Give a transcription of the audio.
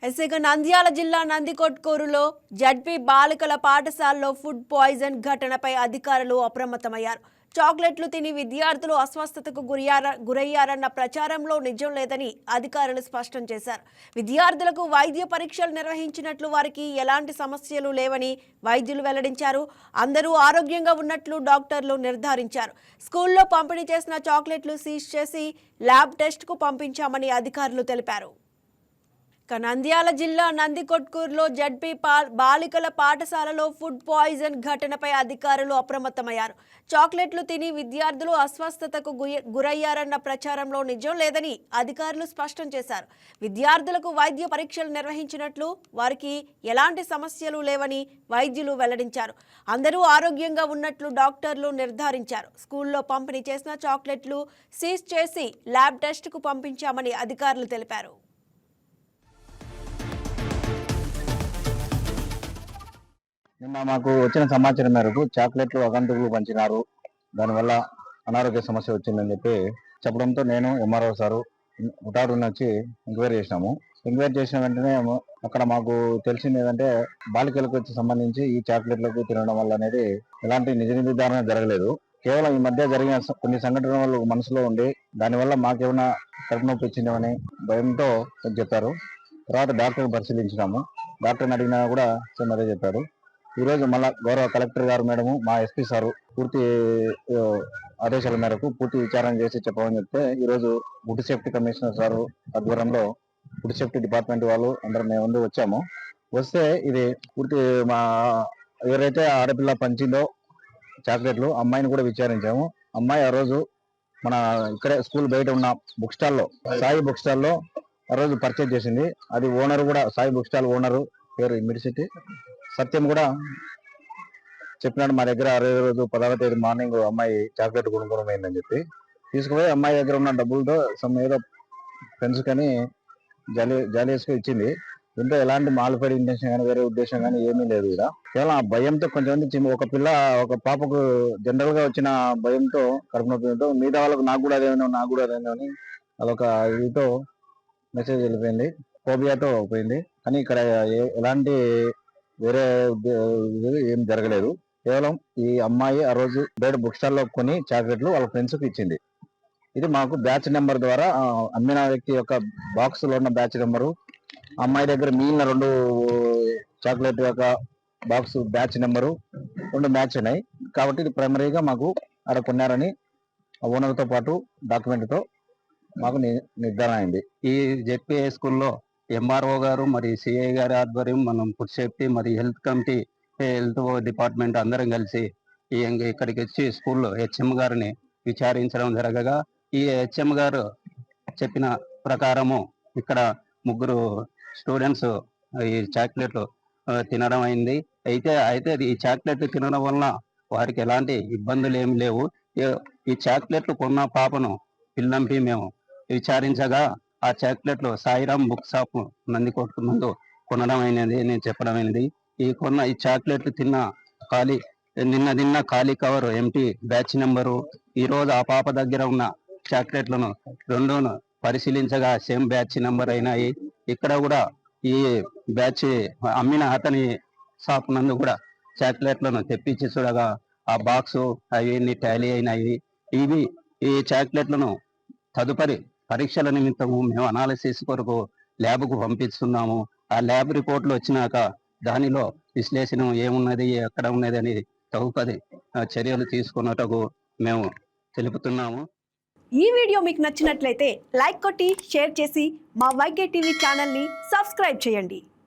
ఎస్ఐగా నంద్యాల జిల్లా నందికొట్కూరులో జడ్పీ బాలికల పాఠశాలలో ఫుడ్ పాయిజన్ ఘటనపై అధికారులు అప్రమత్తమయ్యారు. చాక్లెట్లు తిని విద్యార్థులు అస్వస్థతకు గురయ్యారన్న ప్రచారంలో నిజం లేదని అధికారులు స్పష్టం చేశారు. విద్యార్థులకు వైద్య పరీక్షలు నిర్వహించినట్లు, వారికి ఎలాంటి సమస్యలు లేవని వైద్యులు వెల్లడించారు. అందరూ ఆరోగ్యంగా ఉన్నట్లు డాక్టర్లు నిర్ధారించారు. స్కూల్లో పంపిణీ చేసిన చాక్లెట్లు సీజ్ చేసి ల్యాబ్ టెస్ట్కు పంపించామని అధికారులు తెలిపారు. నంద్యాల జిల్లా నందికొట్కూరులో జడ్పీ బాలికల పాఠశాలలో ఫుడ్ పాయిజన్ ఘటనపై అధికారులు అప్రమత్తమయ్యారు. చాక్లెట్లు తిని విద్యార్థులు అస్వస్థతకు గురయ్యారన్న ప్రచారంలో నిజం లేదని అధికారులు స్పష్టం చేశారు. విద్యార్థులకు వైద్య పరీక్షలు నిర్వహించినట్లు, వారికి ఎలాంటి సమస్యలు లేవని వైద్యులు వెల్లడించారు. అందరూ ఆరోగ్యంగా ఉన్నట్లు డాక్టర్లు నిర్ధారించారు. స్కూల్లో పంపిణీ చేసిన చాక్లెట్లు సీజ్ చేసి ల్యాబ్ టెస్ట్కు పంపించామని అధికారులు తెలిపారు. నిన్న మాకు వచ్చిన సమాచారం మేరకు చాక్లెట్లు అగంతకులు పంచినారు, దానివల్ల అనారోగ్య సమస్య వచ్చిందని చెప్పడంతో నేను ఎంఆర్ఓ సారు హుటారుని వచ్చి ఎంక్వైరీ చేసినాము. ఎంక్వైరీ చేసిన వెంటనే అక్కడ మాకు తెలిసింది ఏంటంటే బాలికలకు సంబంధించి ఈ చాక్లెట్లకు తినడం వల్ల అనేది ఎలాంటి నిజ నిర్ధారణ జరగలేదు. కేవలం ఈ మధ్య జరిగిన కొన్ని సంఘటనలు మనసులో ఉండి దానివల్ల మాకేమైనా కడుపు నొప్పి వచ్చిందేమని భయంతో చెప్పారు. తర్వాత డాక్టర్ని పరిశీలించినాము. డాక్టర్ని అడిగినా కూడా సేమ్ అదే చెప్పారు. ఈ రోజు మళ్ళా గౌరవ కలెక్టర్ గారు మేడము, మా ఎస్పీ సారు పూర్తి ఆదేశాల మేరకు పూర్తి విచారణ చేసి చెప్పమని చెప్తే ఈ రోజు ఫుడ్ సేఫ్టీ కమిషనర్ సారు ఆధ్వర్యంలో ఫుడ్ సేఫ్టీ డిపార్ట్మెంట్ వాళ్ళు అందరం మేము ముందు వచ్చాము. వస్తే ఇది పూర్తి మా ఎవరైతే ఆడపిల్ల పంచిందో చాక్లెట్లు అమ్మాయిని కూడా విచారించాము. అమ్మాయి ఆ రోజు మన ఇక్కడే స్కూల్ బయట ఉన్న బుక్ స్టాల్లో, సాయి బుక్ స్టాల్లో ఆ రోజు పర్చేజ్ చేసింది. అది ఓనర్ కూడా, సాయి బుక్ స్టాల్ ఓనరు పేరు ఇమ్మిడిసిటీ సత్యం కూడా చెప్పినాడు. మా దగ్గర 60 రోజు 16వ తేదీ మార్నింగ్ అమ్మాయి చాక్లెట్ కొనుక్కోవడం అయిందని చెప్పి తీసుకుపోయి అమ్మాయి దగ్గర ఉన్న డబ్బులతో ఏదో ఫ్రెండ్స్ కానీ జాలీస్గా ఇచ్చింది. దీంట్లో ఎలాంటి మాల్ఫైడ్ ఇంటెన్షన్ కానీ వేరే ఉద్దేశం కానీ ఏమీ లేదు. ఇక్కడ కేవలం ఆ భయంతో కొంచెంమంది ఒక పాపకు జనరల్ గా వచ్చిన భయంతో, కడుపు నొప్పితో మిగతా వాళ్ళకు నాకు కూడా అదేమో అని అదొక ఇదితో మెసేజ్ వెళ్ళిపోయింది, ఫోబియాతో పోయింది. కానీ ఇక్కడ ఎలాంటి వేరే ఏం జరగలేదు. కేవలం ఈ అమ్మాయి ఆ రోజు బయట బుక్ స్టాల్ లో కొని చాక్లెట్లు వాళ్ళ ఫ్రెండ్స్ కి ఇచ్చింది. ఇది మాకు బ్యాచ్ నెంబర్ ద్వారా అమ్మిన వ్యక్తి యొక్క బాక్స్ లో ఉన్న బ్యాచ్ నెంబరు, అమ్మాయి దగ్గర మిగిలిన 2 చాక్లెట్ యొక్క బాక్స్ బ్యాచ్ నెంబరు 2 మ్యాచ్ ఉన్నాయి. కాబట్టి ఇది ప్రైమరీగా మాకు అక్కడ కొన్నారని ఓనర్ తో పాటు డాక్యుమెంట్ తో మాకు నిర్ధారణ అయింది. ఈ జెడ్పీఏ స్కూల్లో ఎంఆర్ఓ గారు మరి సిఐ గారి ఆధ్వర్యం, మనం ఫుడ్ సేఫ్టీ మరి హెల్త్ కమిటీ, హెల్త్ డిపార్ట్మెంట్ అందరం కలిసి ఇక్కడికి వచ్చి స్కూల్లో హెచ్ఎం గారిని విచారించడం జరగగా ఈ హెచ్ఎం గారు చెప్పిన ప్రకారము ఇక్కడ 3 స్టూడెంట్స్ ఈ చాక్లెట్లు తినడం అయింది. అయితే ఈ చాక్లెట్లు తినడం వలన వారికి ఎలాంటి ఇబ్బందులు ఏమి లేవు. ఈ చాక్లెట్లు కొన్న పాపను పిల్లంపి మేము విచారించగా ఆ చాక్లెట్లు సాయిరామ్ బుక్ షాప్ నందికొట్కు ముందు కొనడం అయినది, నేను చెప్పడం అయినది. ఈ చాక్లెట్లు నిన్న తిన్న ఖాళీ కవర్ ఎంటీ బ్యాచ్ నెంబరు, ఈ రోజు ఆ పాప దగ్గర ఉన్న చాక్లెట్లను 2 పరిశీలించగా సేమ్ బ్యాచ్ నెంబర్ అయినాయి. ఇక్కడ కూడా ఈ బ్యాచ్ అమ్మిన అతని షాప్ నందు కూడా చాక్లెట్లను తెప్పించి చూడగా ఆ బాక్స్ అవన్నీ టాలీ అయినాయి. ఈ చాక్లెట్లను తదుపరి పరీక్షల నిమిత్తము మేము అనాలిసిస్ కొరకు ల్యాబ్కు పంపిస్తున్నాము. ఆ ల్యాబ్ రిపోర్ట్లు వచ్చినాక దానిలో విశ్లేషణ ఏమున్నది, ఎక్కడ ఉన్నది అని తదుపరి చర్యలు తీసుకున్నట్టుకు మేము తెలుపుతున్నాము. ఈ వీడియో మీకు నచ్చినట్లయితే లైక్ కొట్టి షేర్ చేసి మా వైకే టీవీ ఛానల్ని సబ్స్క్రైబ్ చేయండి.